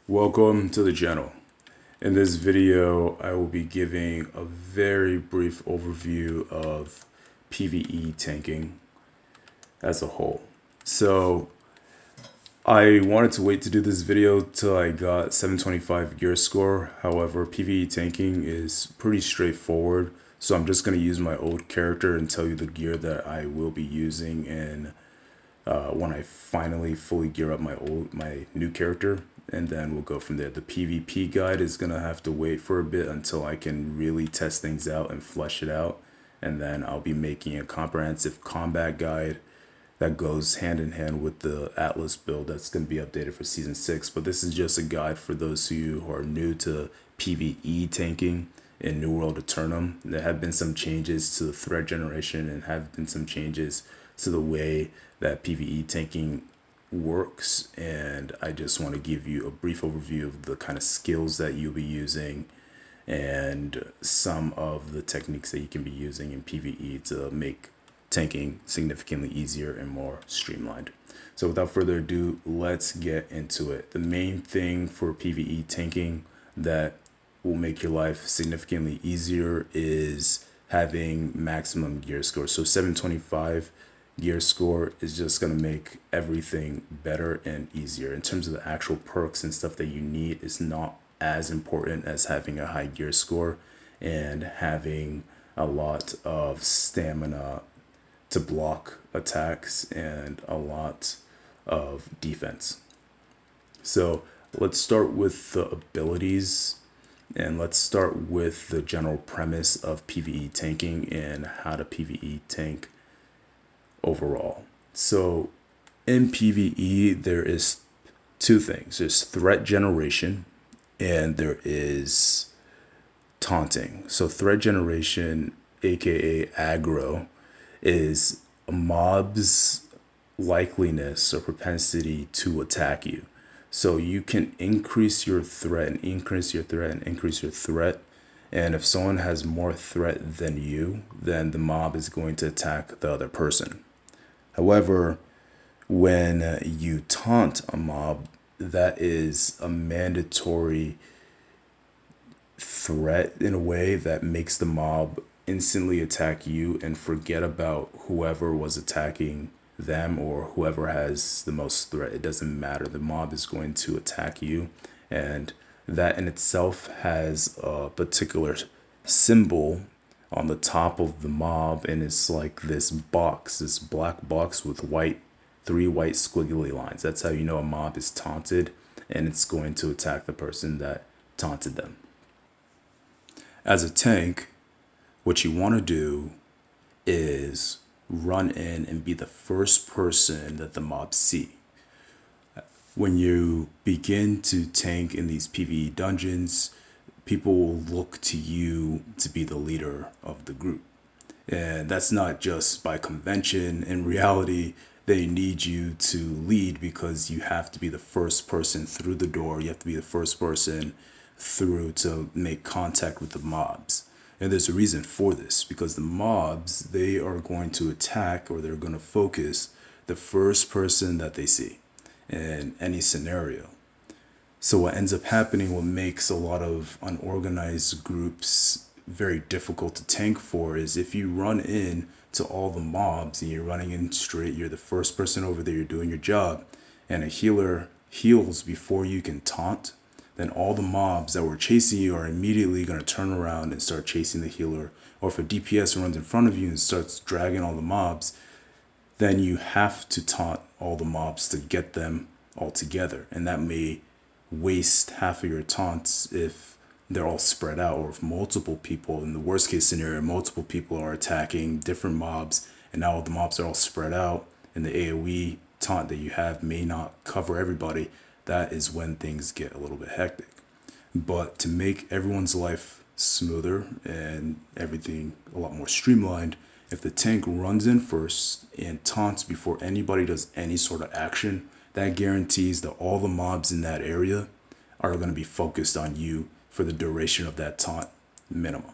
Welcome to the channel. In this video, I will be giving a very brief overview of PvE tanking as a whole. So I wanted to wait to do this video till I got 725 gear score. However, PvE tanking is pretty straightforward. So I'm just going to use my old character and tell you the gear that I will be using in when I finally fully gear up my new character, and then we'll go from there. The PvP guide is gonna have to wait for a bit until I can really test things out and flesh it out, and then I'll be making a comprehensive combat guide that goes hand in hand with the Atlas build that's going to be updated for Season 6. But this is just a guide for those of you who are new to PvE tanking in New World Aeternum. There have been some changes to the threat generation and have been some changes to the way that PvE tanking works. And I just want to give you a brief overview of the kind of skills that you'll be using and some of the techniques that you can be using in PvE to make tanking significantly easier and more streamlined. So without further ado, let's get into it. The main thing for PvE tanking that will make your life significantly easier is having maximum gear score. So 725 gear score is just going to make everything better and easier. In terms of the actual perks and stuff that you need, is not as important as having a high gear score and having a lot of stamina to block attacks and a lot of defense. So let's start with the abilities, and let's start with the general premise of PvE tanking and how to PvE tank overall. So in PvE, there is two things. There's threat generation and there is taunting. So threat generation, aka aggro, is a mob's likeliness or propensity to attack you. So you can increase your threat and increase your threat and increase your threat. And if someone has more threat than you, then the mob is going to attack the other person. However, when you taunt a mob, that is a mandatory threat in a way that makes the mob instantly attack you and forget about whoever was attacking them or whoever has the most threat. It doesn't matter. The mob is going to attack you, and that in itself has a particular symbol on the top of the mob, and it's like this box, this black box with three white squiggly lines. That's how you know a mob is taunted, and it's going to attack the person that taunted them. As a tank, what you want to do is run in and be the first person that the mobs see. When you begin to tank in these PvE dungeons, people will look to you to be the leader of the group. And that's not just by convention. In reality, they need you to lead because you have to be the first person through the door. You have to be the first person through to make contact with the mobs. And there's a reason for this, because the mobs, they are going to attack, or they're going to focus the first person that they see in any scenario. So what ends up happening, what makes a lot of unorganized groups very difficult to tank for, is if you run in to all the mobs and you're running in straight, you're the first person over there, you're doing your job, and a healer heals before you can taunt, then all the mobs that were chasing you are immediately going to turn around and start chasing the healer. Or if a DPS runs in front of you and starts dragging all the mobs, then you have to taunt all the mobs to get them all together. And that may waste half of your taunts if they're all spread out, or if multiple people, in the worst case scenario, multiple people are attacking different mobs, and now the mobs are all spread out, and the AoE taunt that you have may not cover everybody. That is when things get a little bit hectic. But to make everyone's life smoother and everything a lot more streamlined, if the tank runs in first and taunts before anybody does any sort of action, that guarantees that all the mobs in that area are going to be focused on you for the duration of that taunt minimum.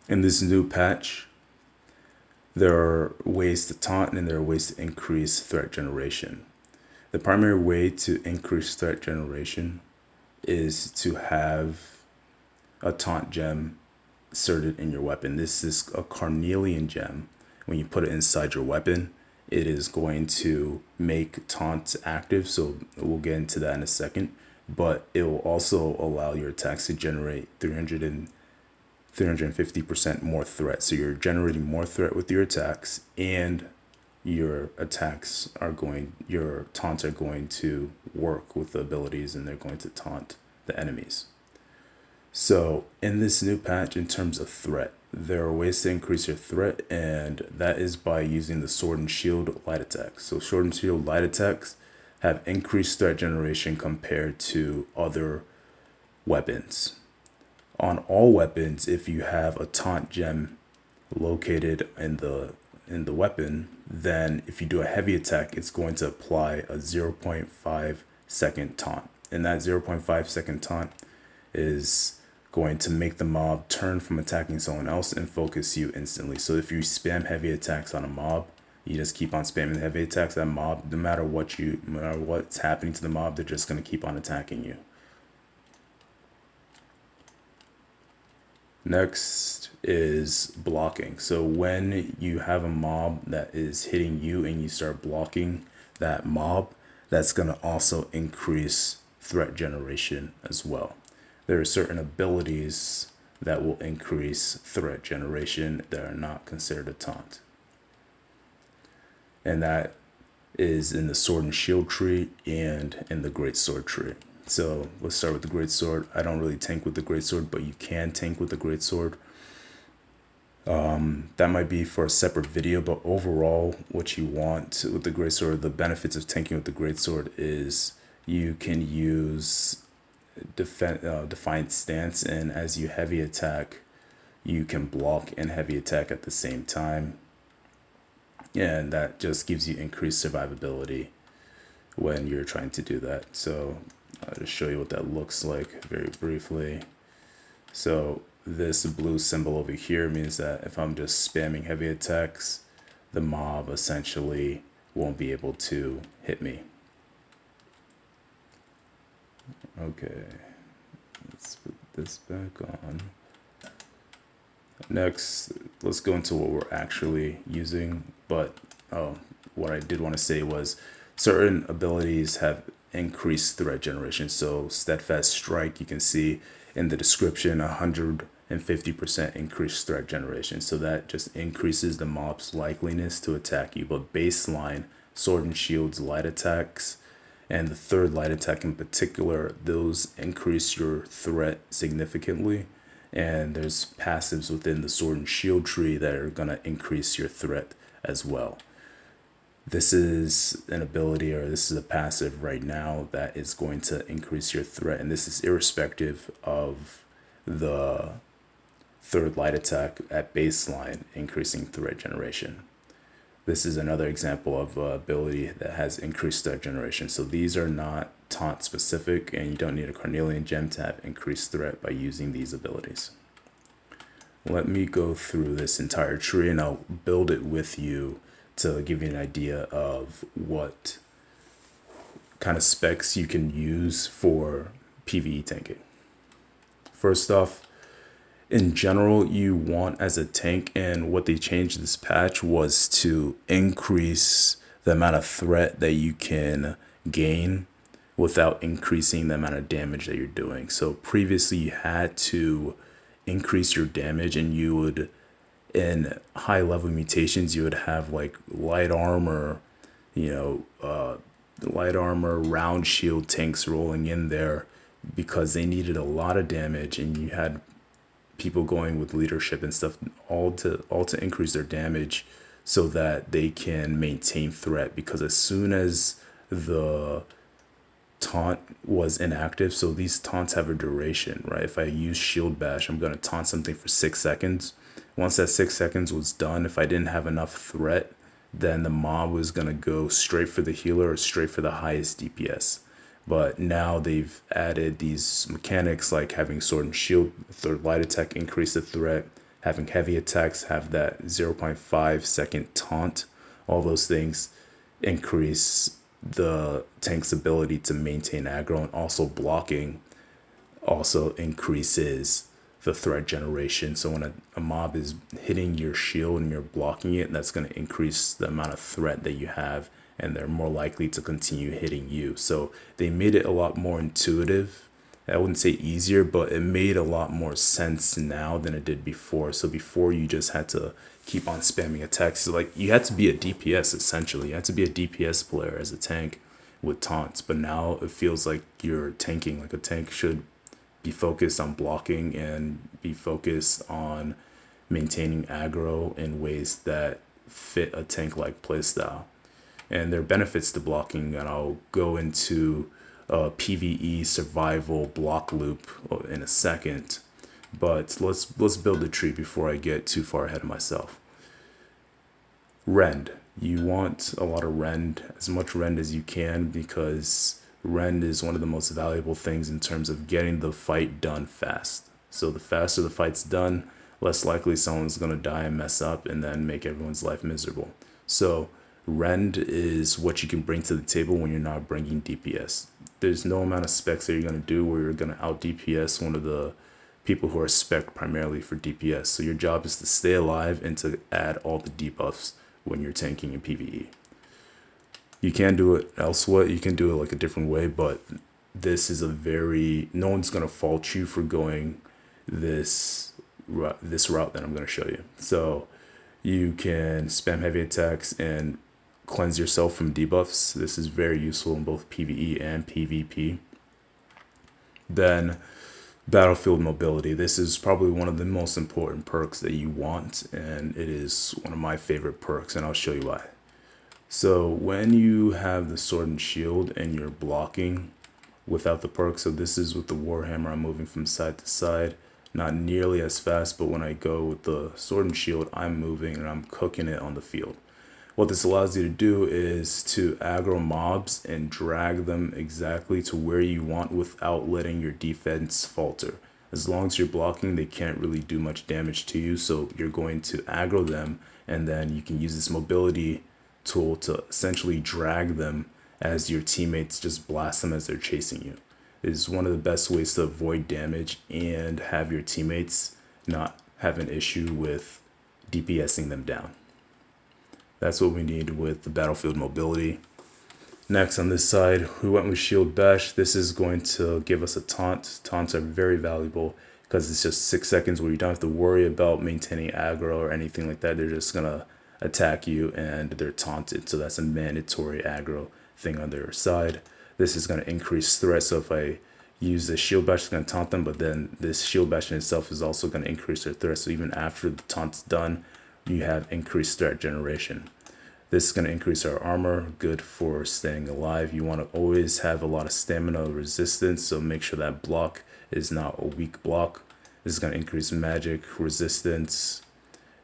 In this new patch, there are ways to taunt and there are ways to increase threat generation. The primary way to increase threat generation is to have a taunt gem inserted in your weapon. This is a carnelian gem. When you put it inside your weapon, it is going to make taunt active, so we'll get into that in a second, but it will also allow your attacks to generate 350% more threat. So you're generating more threat with your attacks, and your taunts are going to work with the abilities, and they're going to taunt the enemies. So in this new patch, in terms of threat, there are ways to increase your threat, and that is by using the sword and shield light attacks. So sword and shield light attacks have increased threat generation compared to other weapons. On all weapons, if you have a taunt gem located in the weapon, then if you do a heavy attack, it's going to apply a 0.5 second taunt. And that 0.5 second taunt is going to make the mob turn from attacking someone else and focus you instantly. So if you spam heavy attacks on a mob, you just keep on spamming heavy attacks, that mob, no matter what's happening to the mob, they're just going to keep on attacking you. Next is blocking. So when you have a mob that is hitting you and you start blocking that mob, that's going to also increase threat generation as well. There are certain abilities that will increase threat generation that are not considered a taunt. And that is in the sword and shield tree and in the great sword tree. So let's start with the great sword. I don't really tank with the great sword, but you can tank with the great sword. That might be for a separate video, but overall, what you want with the great sword, the benefits of tanking with the great sword is you can use defiant stance, and as you heavy attack, you can block and heavy attack at the same time, and that just gives you increased survivability when you're trying to do that. So I'll just show you what that looks like very briefly. So this blue symbol over here means that if I'm just spamming heavy attacks, the mob essentially won't be able to hit me. Okay, let's put this back on. Next, let's go into what we're actually using. But what I did want to say was certain abilities have increased threat generation. So steadfast strike, you can see in the description, 150% increased threat generation. So that just increases the mob's likeliness to attack you. But baseline sword and shields light attacks, and the third light attack in particular, those increase your threat significantly. And there's passives within the sword and shield tree that are going to increase your threat as well. This is an ability, or this is a passive right now that is going to increase your threat, and this is irrespective of the third light attack at baseline increasing threat generation. This is another example of an ability that has increased threat generation. So these are not taunt specific, and you don't need a carnelian gem to have increased threat by using these abilities. Let me go through this entire tree and I'll build it with you to give you an idea of what kind of specs you can use for PvE tanking. First off, in general, you want as a tank, and what they changed this patch was to increase the amount of threat that you can gain without increasing the amount of damage that you're doing. So previously you had to increase your damage, and you would, in high level mutations, you would have like light armor, light armor, round shield tanks rolling in there because they needed a lot of damage, and you had people going with leadership and stuff all to increase their damage so that they can maintain threat. Because as soon as the taunt was inactive, so these taunts have a duration, right? If I use shield bash, I'm going to taunt something for 6 seconds. Once that 6 seconds was done, if I didn't have enough threat, then the mob was going to go straight for the healer or straight for the highest DPS. But now they've added these mechanics like having sword and shield, third light attack increase the threat, having heavy attacks have that 0.5 second taunt. All those things increase the tank's ability to maintain aggro, and also blocking also increases the threat generation. So when a mob is hitting your shield and you're blocking it, that's going to increase the amount of threat that you have, and they're more likely to continue hitting you. So they made it a lot more intuitive. I wouldn't say easier, but it made a lot more sense now than it did before. So before, you just had to keep on spamming attacks. So like, you had to be a DPS essentially. You had to be a DPS player as a tank with taunts. But now it feels like you're tanking. Like a tank should be focused on blocking and be focused on maintaining aggro in ways that fit a tank-like playstyle. And there are benefits to blocking, and I'll go into a PvE survival block loop in a second. But let's build the tree before I get too far ahead of myself. Rend. You want a lot of rend, as much rend as you can, because rend is one of the most valuable things in terms of getting the fight done fast. So the faster the fight's done, less likely someone's going to die and mess up and then make everyone's life miserable. So rend is what you can bring to the table when you're not bringing DPS. There's no amount of specs that you're going to do where you're going to out DPS one of the people who are spec primarily for DPS. So your job is to stay alive and to add all the debuffs when you're tanking in PvE. You can do it elsewhere, you can do it like a different way, but this is no one's going to fault you for going this route that I'm going to show you. So you can spam heavy attacks and cleanse yourself from debuffs. This is very useful in both PvE and PvP. Then battlefield mobility. This is probably one of the most important perks that you want, and it is one of my favorite perks, and I'll show you why. So when you have the sword and shield and you're blocking without the perk, so this is with the Warhammer, I'm moving from side to side, not nearly as fast, but when I go with the sword and shield, I'm moving and I'm cooking it on the field. What this allows you to do is to aggro mobs and drag them exactly to where you want without letting your defense falter. As long as you're blocking, they can't really do much damage to you, so you're going to aggro them, and then you can use this mobility tool to essentially drag them as your teammates just blast them as they're chasing you. It is one of the best ways to avoid damage and have your teammates not have an issue with DPSing them down. That's what we need with the battlefield mobility. Next, on this side, we went with Shield Bash. This is going to give us a taunt. Taunts are very valuable because it's just 6 seconds where you don't have to worry about maintaining aggro or anything like that. They're just going to attack you and they're taunted. So that's a mandatory aggro thing on their side. This is going to increase threat. So if I use the Shield Bash, it's going to taunt them, but then this Shield Bash in itself is also going to increase their threat. So even after the taunt's done, you have increased threat generation. This is going to increase our armor, good for staying alive. You want to always have a lot of stamina resistance, so make sure that block is not a weak block. This is going to increase magic resistance.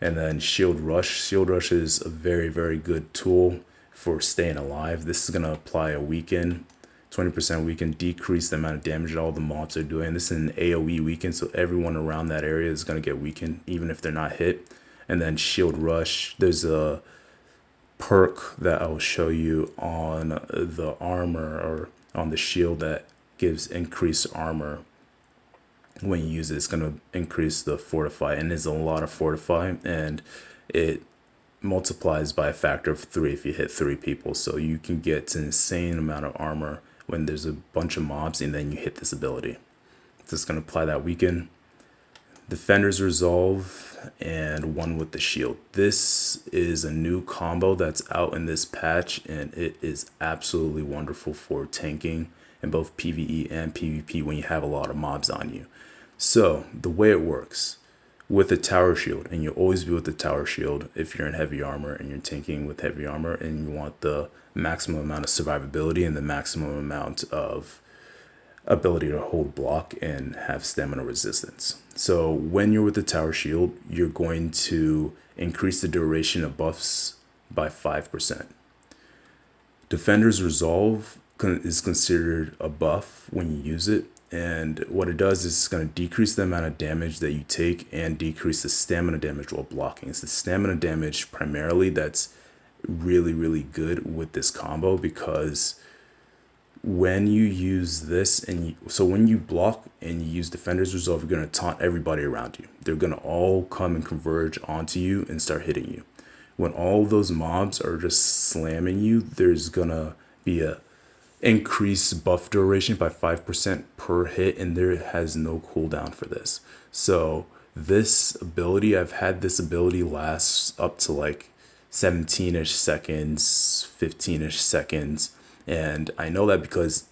And then Shield Rush. Shield Rush is a very, very good tool for staying alive. This is going to apply a weaken, 20% weaken, decrease the amount of damage that all the mobs are doing. This is an AoE weaken, so everyone around that area is going to get weakened, even if they're not hit. And then Shield Rush, there's a perk that I'll show you on the armor or on the shield that gives increased armor. When you use it, it's going to increase the fortify, and there's a lot of fortify, and it multiplies by a factor of 3 if you hit 3 people. So you can get an insane amount of armor when there's a bunch of mobs and then you hit this ability. So it's going to apply that weaken. Defender's Resolve and one with the shield. This is a new combo that's out in this patch, and it is absolutely wonderful for tanking in both PvE and PvP when you have a lot of mobs on you. So the way it works with the tower shield, and you'll always be with the tower shield if you're in heavy armor and you're tanking with heavy armor and you want the maximum amount of survivability and the maximum amount of ability to hold block and have stamina resistance. So when you're with the tower shield, you're going to increase the duration of buffs by 5%. Defender's Resolve is considered a buff when you use it, and what it does is it's going to decrease the amount of damage that you take and decrease the stamina damage while blocking. It's the stamina damage primarily that's really good with this combo, because when you use this so when you block and you use Defender's Resolve, you're going to taunt everybody around you. They're going to all come and converge onto you and start hitting you. When all those mobs are just slamming you, there's going to be a increased buff duration by 5% per hit, and there has no cooldown for this. So this ability, I've had this ability last up to like 17-ish seconds, 15-ish seconds, and I know that because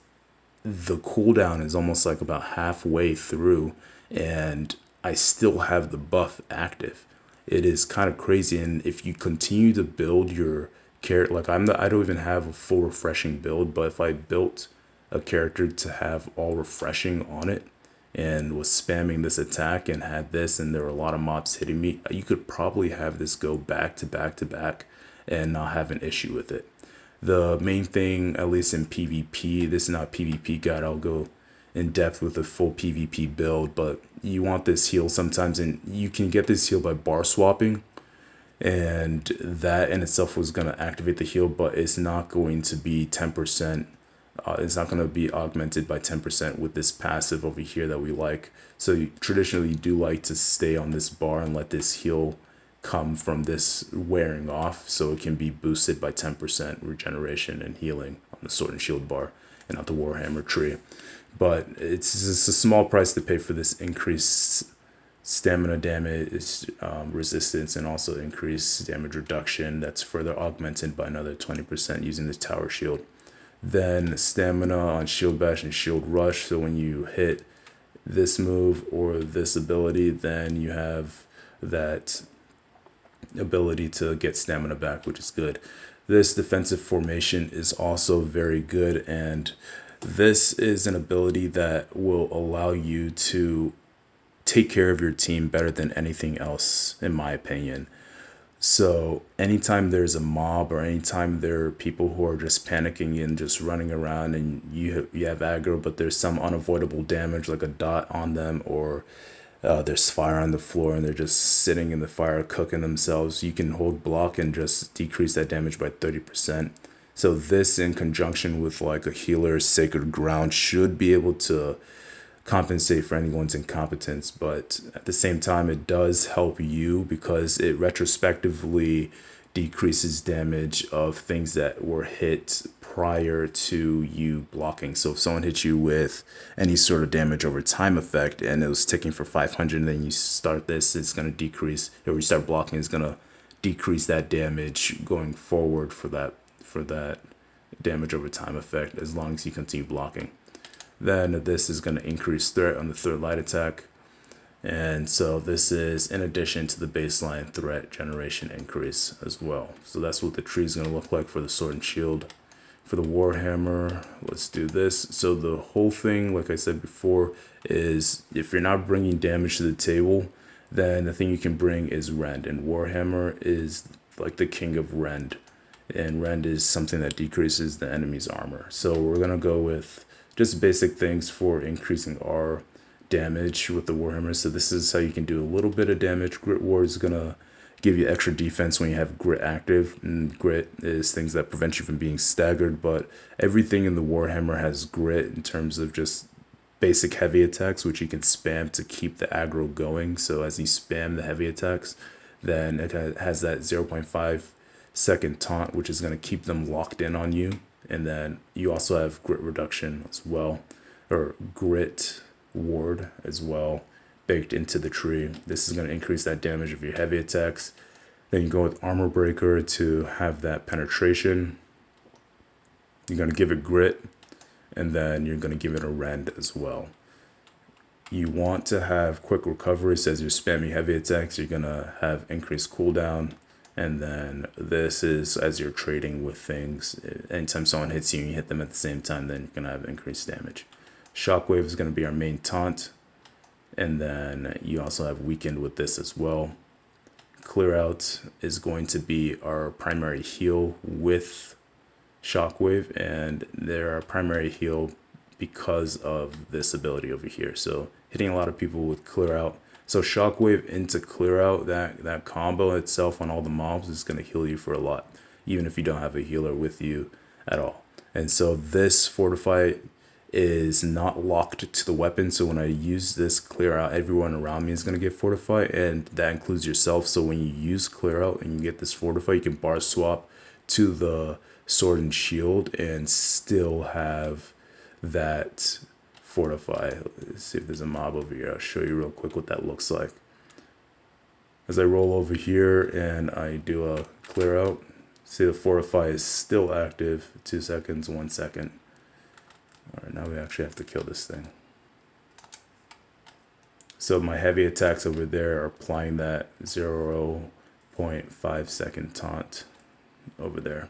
the cooldown is almost like about halfway through, and I still have the buff active. It is kind of crazy. And if you continue to build your character, like I don't even have a full refreshing build, but if I built a character to have all refreshing on it and was spamming this attack and had this, and there were a lot of mobs hitting me, you could probably have this go back to back to back and not have an issue with it. The main thing, at least in PvP, this is not PvP guide, I'll go in depth with a full PvP build, but you want this heal sometimes, and you can get this heal by bar swapping, and that in itself was going to activate the heal, but it's not going to be 10%. It's not going to be augmented by 10% with this passive over here that we like. So you traditionally do like to stay on this bar and let this heal come from this wearing off, so it can be boosted by 10% regeneration and healing on the sword and shield bar and not the Warhammer tree. But it's just a small price to pay for this increased stamina damage, resistance, and also increased damage reduction that's further augmented by another 20% using the tower shield. Then stamina on shield bash and shield rush, so when you hit this move or this ability, then you have that ability to get stamina back, which is good. This defensive formation is also very good, and this is an ability that will allow you to take care of your team better than anything else, in my opinion. So anytime there's a mob, or anytime there are people who are just panicking and just running around, and you have aggro, but there's some unavoidable damage like a dot on them, or there's fire on the floor and they're just sitting in the fire cooking themselves, you can hold block and just decrease that damage by 30%. So this, in conjunction with like a healer's Sacred Ground, should be able to compensate for anyone's incompetence. But at the same time, it does help you because it retrospectively decreases damage of things that were hit prior to you blocking. So if someone hits you with any sort of damage over time effect and it was ticking for 500, and then you start this, it's going to decrease, or you start blocking, it's going to decrease that damage going forward for that damage over time effect, as long as you continue blocking. Then this is going to increase threat on the third light attack. And so this is in addition to the baseline threat generation increase as well. So that's what the tree is going to look like for the sword and shield. For the Warhammer, let's do this. So the whole thing, like I said before, is if you're not bringing damage to the table, then the thing you can bring is rend. And Warhammer is like the king of rend. And rend is something that decreases the enemy's armor. So we're going to go with just basic things for increasing our damage with the Warhammer. So this is how you can do a little bit of damage. Grit Ward is going to give you extra defense when you have Grit active, and Grit is things that prevent you from being staggered, but everything in the Warhammer has Grit in terms of just basic heavy attacks, which you can spam to keep the aggro going. So as you spam the heavy attacks, then it has that 0.5 second taunt, which is going to keep them locked in on you. And then you also have Grit reduction as well, or Grit Ward as well, baked into the tree. This is going to increase that damage of your heavy attacks. Then you go with Armor Breaker to have that penetration. You're going to give it Grit, and then you're going to give it a rend as well. You want to have quick recovery, so as you're spamming heavy attacks, you're going to have increased cooldown. And then this is as you're trading with things. Anytime someone hits you and you hit them at the same time, then you're going to have increased damage. Shockwave is going to be our main taunt. And then you also have weakened with this as well. Clear Out is going to be our primary heal with Shockwave, and they're our primary heal because of this ability over here. So hitting a lot of people with Clear Out. So Shockwave into Clear Out, that combo itself on all the mobs is going to heal you for a lot. even if you don't have a healer with you at all. And so this fortify is not locked to the weapon. So when I use this clear out, everyone around me is going to get fortify, and that includes yourself. So when you use clear out and you get this fortify, you can bar swap to the sword and shield and still have that fortify. Let's see if there's a mob over here. I'll show you real quick what that looks like. As I roll over here and I do a clear out, see the fortify is still active. 2 seconds, 1 second. All right, now we actually have to kill this thing. So my heavy attacks over there are applying that 0.5 second taunt over there.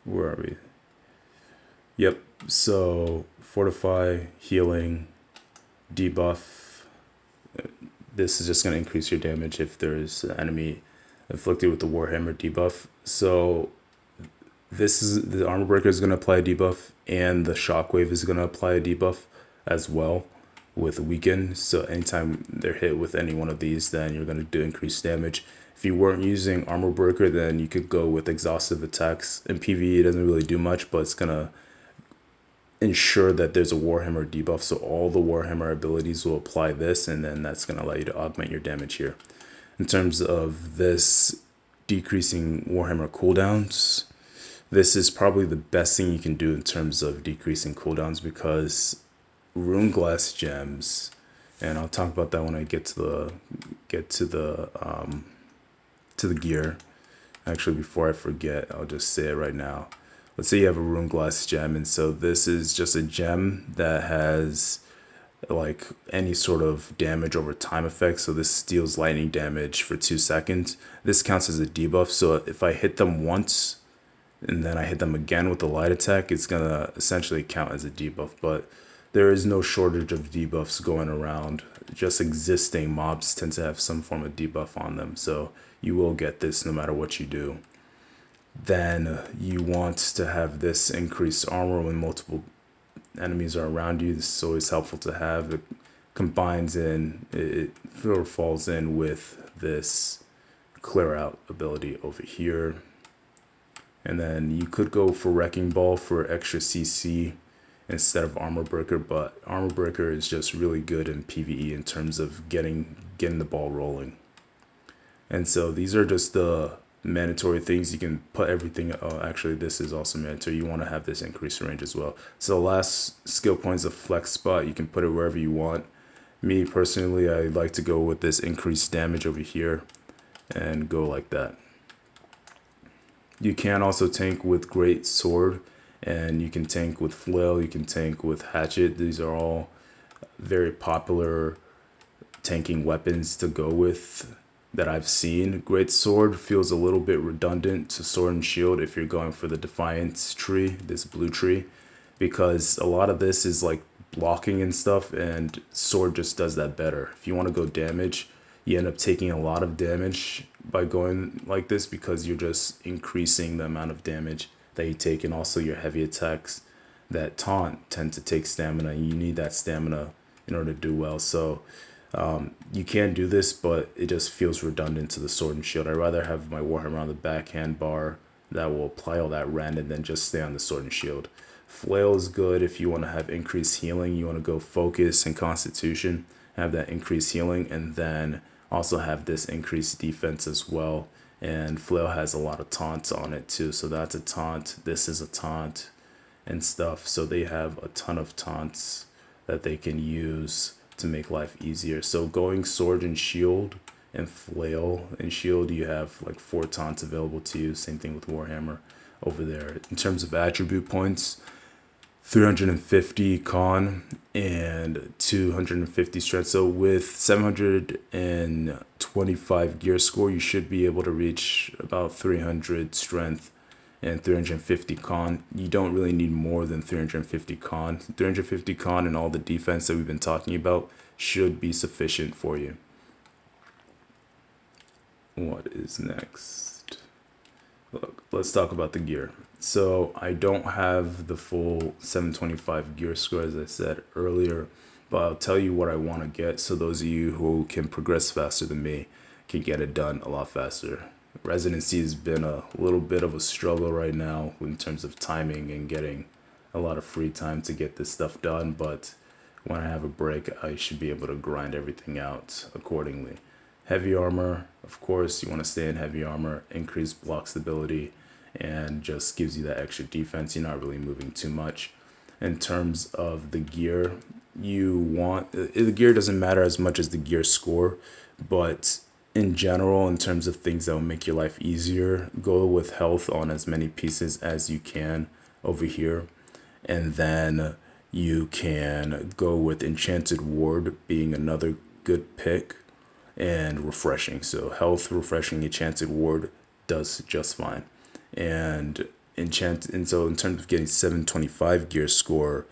Where are we? Yep, so fortify, healing, debuff. This is just going to increase your damage if there's an enemy afflicted with the Warhammer debuff. So this is the armor breaker is going to apply a debuff, and the shockwave is going to apply a debuff as well with weaken. So anytime they're hit with any one of these, then you're going to do increased damage. If you weren't using armor breaker, then you could go with exhaustive attacks. In PvE, it doesn't really do much, but it's going to ensure that there's a Warhammer debuff. So all the Warhammer abilities will apply this, and then that's going to allow you to augment your damage here. In terms of this decreasing Warhammer cooldowns, this is probably the best thing you can do in terms of decreasing cooldowns, because rune glass gems, and I'll talk about that when I get to the gear. Actually, before I forget, I'll just say it right now. Let's say you have a rune glass gem, and so this is just a gem that has like any sort of damage over time effect. So this deals lightning damage for 2 seconds. This counts as a debuff. So if I hit them once and then I hit them again with the light attack, it's gonna essentially count as a debuff. But there is no shortage of debuffs going around. Just existing mobs tend to have some form of debuff on them, so you will get this no matter what you do. Then you want to have this increased armor when multiple enemies are around you. This is always helpful to have. It combines in, it falls in with this clear out ability over here. And then you could go for Wrecking Ball for extra CC instead of Armor Breaker, but Armor Breaker is just really good in PvE in terms of getting the ball rolling. And so these are just the mandatory things. You can put everything, actually this is also mandatory. You want to have this increased range as well. So the last skill point is a flex spot. You can put it wherever you want. Me personally, I like to go with this increased damage over here and go like that. You can also tank with Great Sword, and you can tank with Flail, you can tank with Hatchet. These are all very popular tanking weapons to go with that I've seen. Great Sword feels a little bit redundant to Sword and Shield if you're going for the Defiance tree, this blue tree, because a lot of this is like blocking and stuff, and Sword just does that better. If you want to go damage, you end up taking a lot of damage by going like this, because you're just increasing the amount of damage that you take, and also your heavy attacks that taunt tend to take stamina. You need that stamina in order to do well. So you can do this, but it just feels redundant to the Sword and Shield. I'd rather have my Warhammer on the backhand bar that will apply all that rend and then just stay on the Sword and Shield. Flail is good if you want to have increased healing. You want to go focus and constitution, have that increased healing, and then also have this increased defense as well. And Flail has a lot of taunts on it too, so that's a taunt, this is a taunt and stuff. So they have a ton of taunts that they can use to make life easier. So going Sword and Shield and Flail and Shield, you have like 4 taunts available to you. Same thing with Warhammer over there. In terms of attribute points, 350 con and 250 strength. So with 725 gear score, you should be able to reach about 300 strength and 350 con. You don't really need more than 350 con. 350 con and all the defense that we've been talking about should be sufficient for you. What is next? Look, let's talk about the gear. So I don't have the full 725 gear score, as I said earlier, but I'll tell you what I want to get. So those of you who can progress faster than me can get it done a lot faster. Residency has been a little bit of a struggle right now in terms of timing and getting a lot of free time to get this stuff done, but when I have a break, I should be able to grind everything out accordingly. Heavy armor, of course, you want to stay in heavy armor, increase block stability, and just gives you that extra defense. You're not really moving too much. In terms of the gear, the gear doesn't matter as much as the gear score, but in general, in terms of things that will make your life easier, go with health on as many pieces as you can over here. And then you can go with Enchanted Ward being another good pick, and refreshing. So health, refreshing, Enchanted Ward does just fine. And so in terms of getting 725 gear score,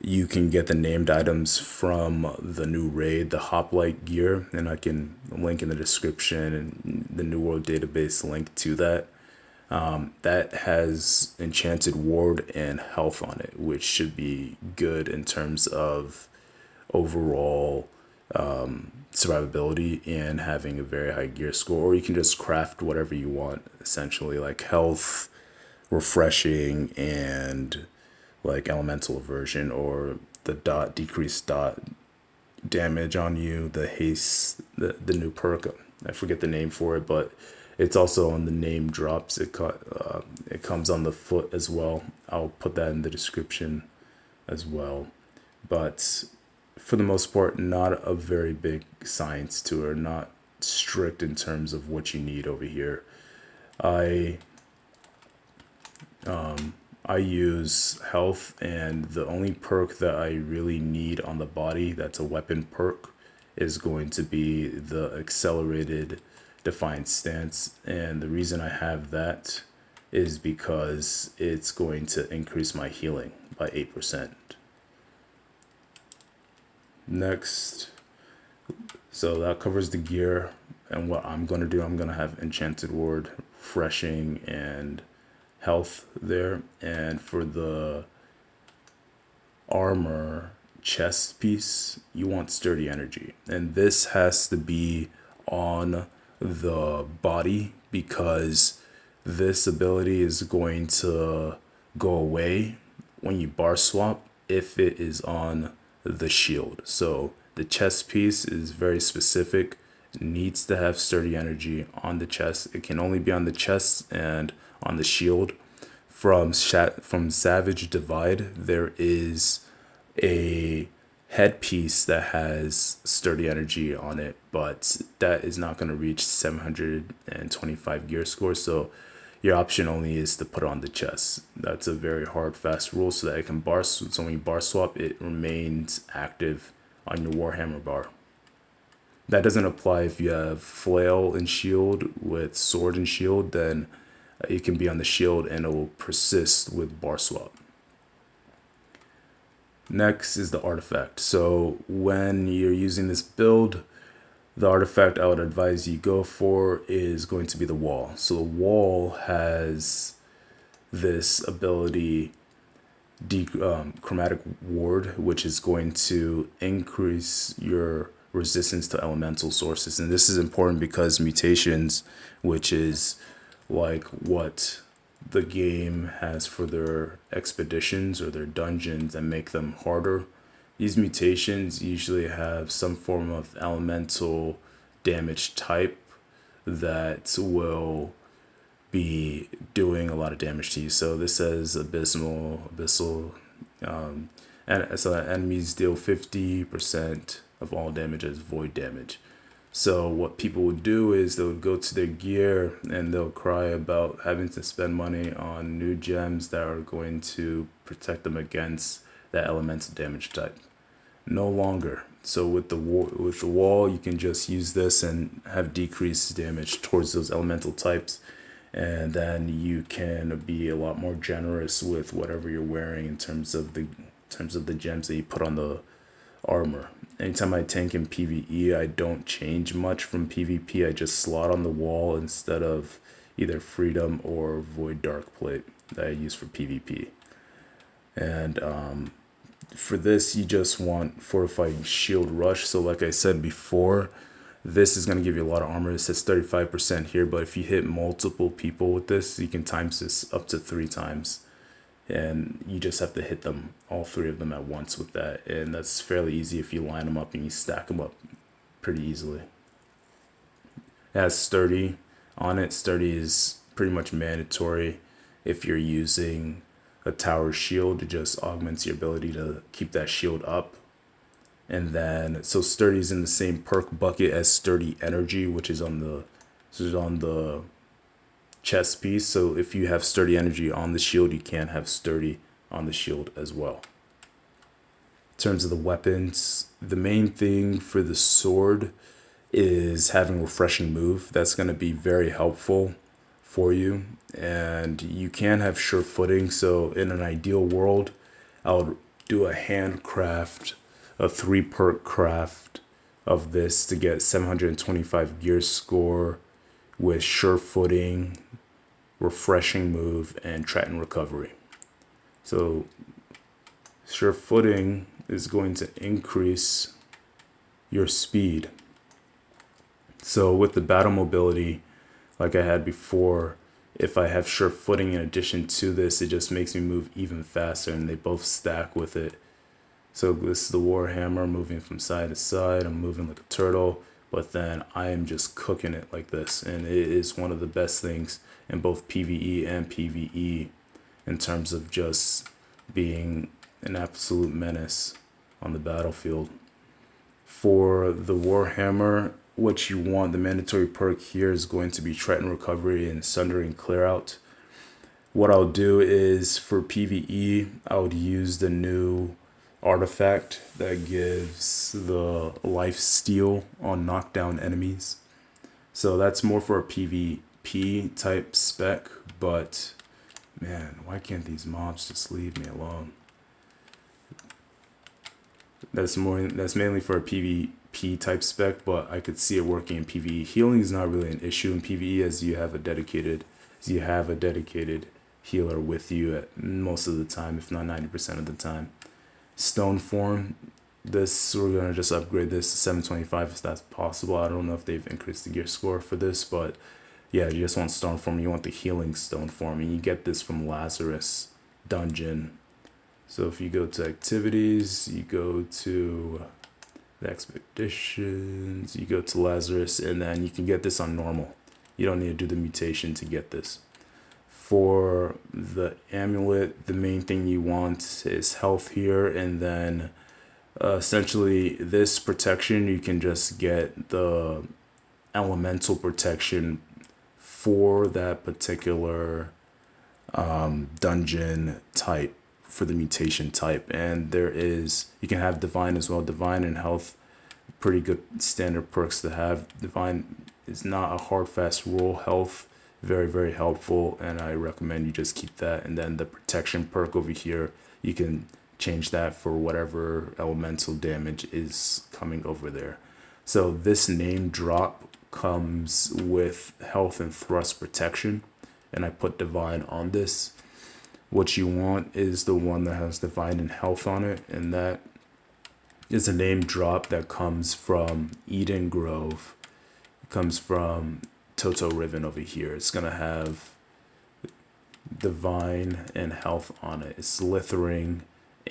you can get the named items from the new raid, the Hoplite gear, and I can link in the description and the New World database link to that. That has Enchanted Ward and health on it, which should be good in terms of overall survivability and having a very high gear score. Or you can just craft whatever you want, essentially, like health, refreshing, and like elemental aversion, or the decreased dot damage on you, the haste, the new perk. I forget the name for it, but it's also on the name drops. It comes on the foot as well. I'll put that in the description as well. But for the most part, not a very big science to it, not strict in terms of what you need over here. I use health, and the only perk that I really need on the body that's a weapon perk is going to be the accelerated defiant stance. And the reason I have that is because it's going to increase my healing by 8%. Next, so that covers the gear. And what I'm going to do, I'm going to have Enchanted Ward, refreshing, and health there. And for the armor chest piece, you want sturdy energy, and this has to be on the body because this ability is going to go away when you bar swap if it is on the shield. So the chest piece is very specific. It needs to have sturdy energy on the chest. It can only be on the chest and on the shield. From Savage Divide, there is a headpiece that has sturdy energy on it, but that is not going to reach 725 gear score. So your option only is to put on the chest. That's a very hard, fast rule so that it can bar. So when you bar swap, it remains active on your Warhammer bar. That doesn't apply if you have flail and shield with sword and shield, then it can be on the shield and it will persist with bar swap. Next is the artifact. So when you're using this build, the artifact I would advise you go for is going to be the wall. So the wall has this ability, chromatic ward, which is going to increase your resistance to elemental sources. And this is important because mutations, which is like what the game has for their expeditions or their dungeons and make them harder, these mutations usually have some form of elemental damage type that will be doing a lot of damage to you. So this says abyssal, and so enemies deal 50% of all damage as void damage. So what people would do is they'll go to their gear and they'll cry about having to spend money on new gems that are going to protect them against that elemental damage type. No longer. So with the wall, you can just use this and have decreased damage towards those elemental types, and then you can be a lot more generous with whatever you're wearing in terms of the gems that you put on the armor. Anytime I tank in PvE, I don't change much from PvP. I just slot on the wall instead of either Freedom or Void Dark Plate that I use for PvP. And for this, you just want Fortified Shield Rush. So like I said before, This is going to give you a lot of armor. It says 35% here, but if you hit multiple people with this, you can times this up to 3 times. And you just have to hit them, all 3 of them at once with that. And that's fairly easy if you line them up and you stack them up pretty easily. It has sturdy on it. Sturdy is pretty much mandatory if you're using a tower shield. It just augments your ability to keep that shield up. And then, so sturdy is in the same perk bucket as sturdy energy, which is on the chest piece. So if you have sturdy energy on the shield, you can have sturdy on the shield as well. In terms of the weapons, the main thing for the sword is having refreshing move. That's going to be very helpful for you. And you can have sure footing. So in an ideal world, I would do a handcraft, a 3 perk craft of this to get 725 gear score with sure footing, refreshing move, and Triton recovery. So sure footing is going to increase your speed. So with the battle mobility, like I had before, if I have sure footing in addition to this, it just makes me move even faster, and they both stack with it. So this is the Warhammer moving from side to side. I'm moving like a turtle, but then I am just cooking it like this. And it is one of the best things in both PvE and PvE in terms of just being an absolute menace on the battlefield. For the Warhammer, what you want, the mandatory perk here is going to be Triton recovery and sundering clear out. What I'll do is for PvE, I would use the new artifact that gives the life steal on knockdown enemies. So that's more for a PvP type spec, but man, why can't these mobs just leave me alone? That's mainly for a PvP type spec, but I could see it working in PvE. Healing is not really an issue in PvE as you have a dedicated healer with you at most of the time, if not 90% of the time. Stone form, this we're gonna just upgrade this to 725 if that's possible. I don't know if they've increased the gear score for this, but yeah, you just want stone form. You want the healing stone form, and you get this from Lazarus dungeon. So if you go to activities, you go to the expeditions, you go to Lazarus, and then you can get this on normal. You don't need to do the mutation to get this. For the amulet, the main thing you want is health here, and then essentially this protection, you can just get the elemental protection for that particular dungeon type, for the mutation type. And there is, you can have divine as well. Divine and health, pretty good standard perks to have. Divine is not a hard fast rule. Health, very, very helpful, and I recommend you just keep that. And then the protection perk over here, you can change that for whatever elemental damage is coming over there. So this name drop comes with health and thrust protection, and I put divine on this. What you want is the one that has divine and health on it, and that is a name drop that comes from Eden Grove. It comes from Toto Riven over here. It's gonna have divine and health on it. It's Slithering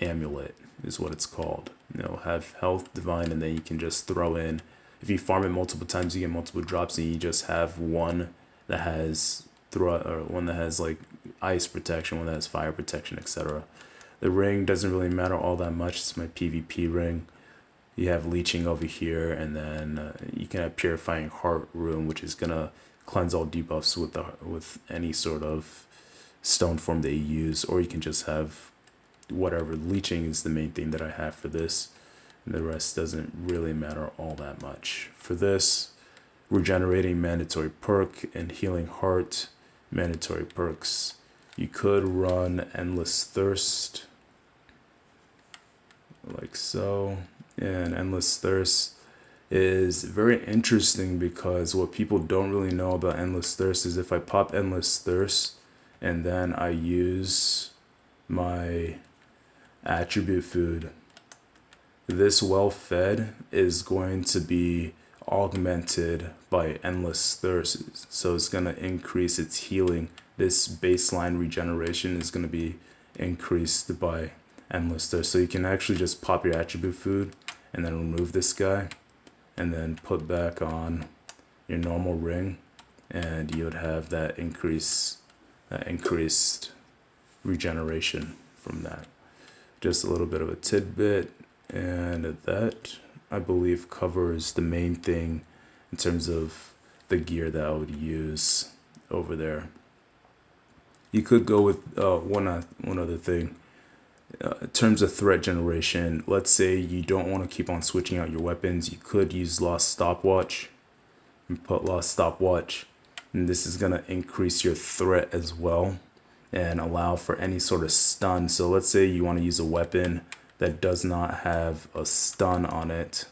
Amulet is what it's called. You know, have health, divine, and then you can just throw in, if you farm it multiple times, you get multiple drops, and you just have one that has one that has like ice protection, one that has fire protection, etc. The ring doesn't really matter all that much. It's my PvP ring. You have leeching over here, and then you can have purifying heart rune, which is gonna cleanse all debuffs with any sort of stone form that you use, or you can just have whatever. Leeching is the main thing that I have for this, and the rest doesn't really matter all that much. For this, regenerating mandatory perk and healing heart mandatory perks. You could run Endless Thirst like so, and Endless Thirst is very interesting because what people don't really know about Endless Thirst is if I pop Endless Thirst and then I use my attribute food, this well fed is going to be augmented by endless thirst. So it's going to increase its healing. This baseline regeneration is going to be increased by endless thirst. So you can actually just pop your attribute food and then remove this guy and then put back on your normal ring, and you would have that increased regeneration from that. Just a little bit of a tidbit, and that I believe covers the main thing in terms of the gear that I would use over there. You could go with one other thing. In terms of threat generation, let's say you don't want to keep on switching out your weapons, you could use Lost Stopwatch and put Lost Stopwatch, and this is going to increase your threat as well and allow for any sort of stun. So let's say you want to use a weapon that does not have a stun on it.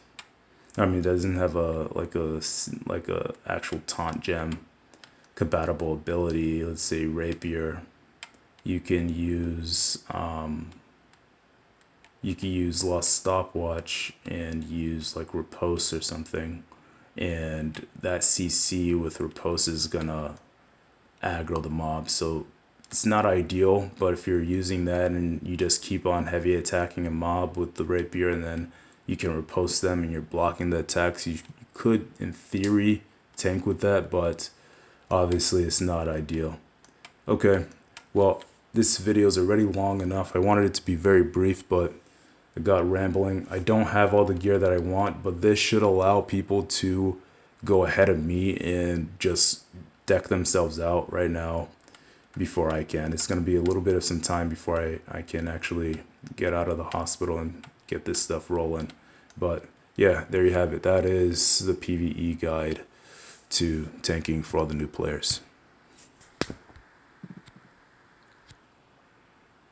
I mean, it doesn't have like a actual taunt gem compatible ability. Let's say rapier. You can use Lost Stopwatch and use like Riposte or something, and that CC with Riposte is gonna aggro the mob. So it's not ideal, but if you're using that and you just keep on heavy attacking a mob with the rapier, and then you can riposte them and you're blocking the attacks, you could in theory tank with that, but obviously it's not ideal. Okay, well, this video is already long enough. I wanted it to be very brief, but I got rambling. I don't have all the gear that I want, but this should allow people to go ahead of me and just deck themselves out right now before I can. It's going to be a little bit of some time before I can actually get out of the hospital and get this stuff rolling. But yeah, there you have it. That is the PvE guide to tanking for all the new players.